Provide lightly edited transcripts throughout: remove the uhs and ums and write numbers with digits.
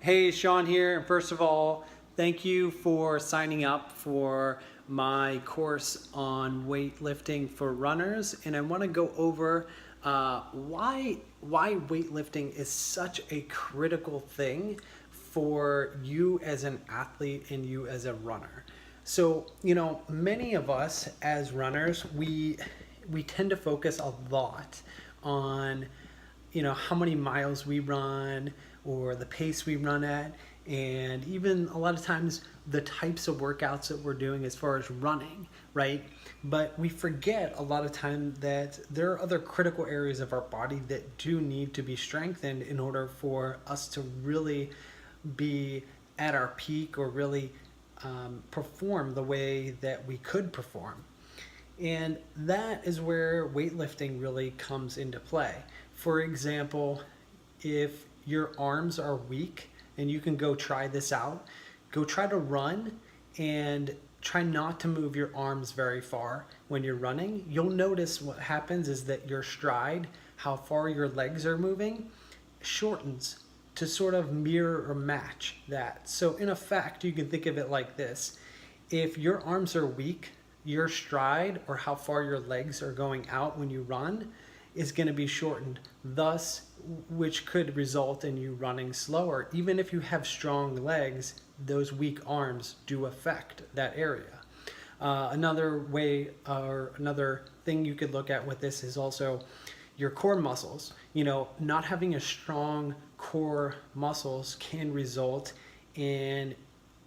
Hey, Sean here. First of all, thank you for signing up for my course on weightlifting for runners. And I want to go over why weightlifting is such a critical thing for you as an athlete and you as a runner. So, many of us as runners, we tend to focus a lot on how many miles we run or the pace we run at, and even a lot of times the types of workouts that we're doing as far as running, right? But we forget a lot of time that there are other critical areas of our body that do need to be strengthened in order for us to really be at our peak or really perform the way that we could perform. And that is where weightlifting really comes into play. For example, if your arms are weak, and you can go try this out, go try to run and try not to move your arms very far when you're running. You'll notice what happens is that your stride, how far your legs are moving, shortens to sort of mirror or match that. So in effect, you can think of it like this. If your arms are weak, your stride or how far your legs are going out when you run is going to be shortened, thus which could result in you running slower. Even if you have strong legs, those weak arms do affect that area. Another way or another thing you could look at with this is also your core muscles. Not having a strong core muscles can result in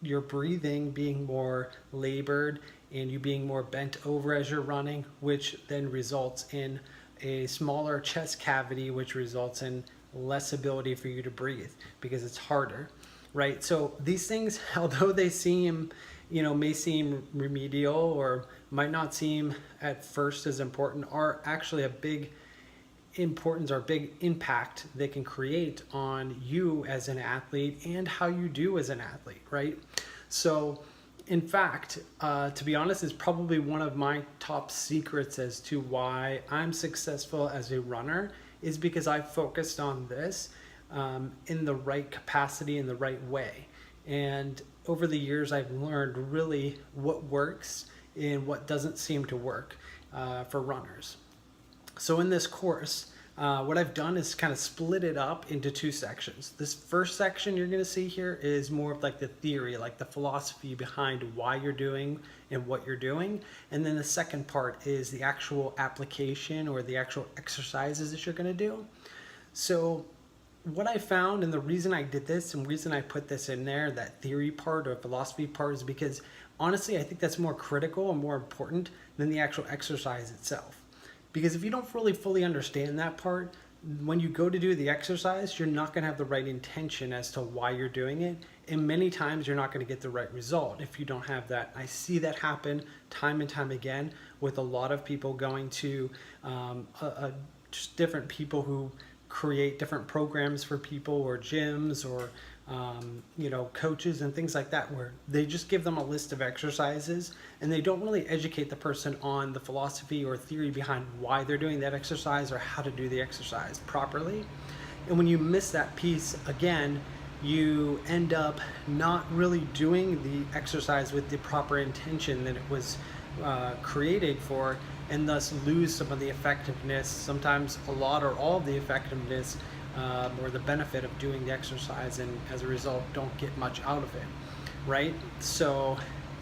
your breathing being more labored and you being more bent over as you're running, which then results in a smaller chest cavity, which results in less ability for you to breathe because it's harder, right? So these things, although they may seem remedial or might not seem at first as important, are actually a big importance or big impact they can create on you as an athlete and how you do as an athlete, right? So in fact, to be honest, is probably one of my top secrets as to why I'm successful as a runner is because I focused on this in the right capacity, in the right way. And over the years, I've learned really what works and what doesn't seem to work for runners. So in this course, what I've done is kind of split it up into two sections. This first section you're going to see here is more of like the theory, like the philosophy behind why you're doing and what you're doing. And then the second part is the actual application or the actual exercises that you're going to do. So what I found, and the reason I did this and the reason I put this in there, that theory part or philosophy part, is because honestly, I think that's more critical and more important than the actual exercise itself. Because if you don't really fully understand that part, when you go to do the exercise, you're not going to have the right intention as to why you're doing it. And many times you're not going to get the right result if you don't have that. I see that happen time and time again with a lot of people going to just different people who create different programs for people or gyms or coaches and things like that, where they just give them a list of exercises and they don't really educate the person on the philosophy or theory behind why they're doing that exercise or how to do the exercise properly. And when you miss that piece, again, you end up not really doing the exercise with the proper intention that it was created for, and thus lose some of the effectiveness, sometimes a lot or all of the effectiveness or the benefit of doing the exercise, and as a result don't get much out of it, right? So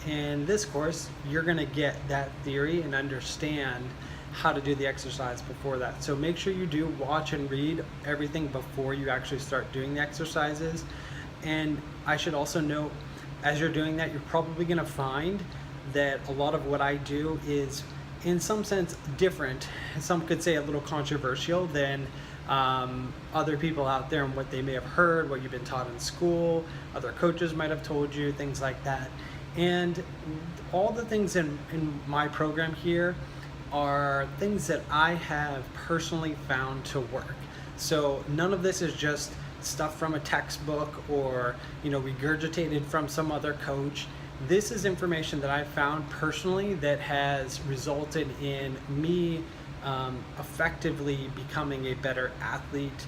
in this course, you're going to get that theory and understand how to do the exercise before that. So make sure you do watch and read everything before you actually start doing the exercises. And I should also note, as you're doing that, you're probably going to find that a lot of what I do is in some sense different, some could say a little controversial than other people out there and what they may have heard, what you've been taught in school, other coaches might have told you, things like that. And all the things in my program here are things that I have personally found to work. So none of this is just stuff from a textbook or regurgitated from some other coach. This is information that I found personally that has resulted in me effectively becoming a better athlete,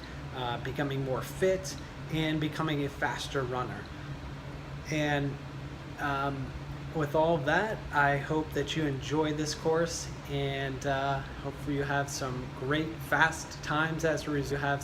becoming more fit, and becoming a faster runner. And with all of that, I hope that you enjoy this course, and hopefully you have some great fast times as a result.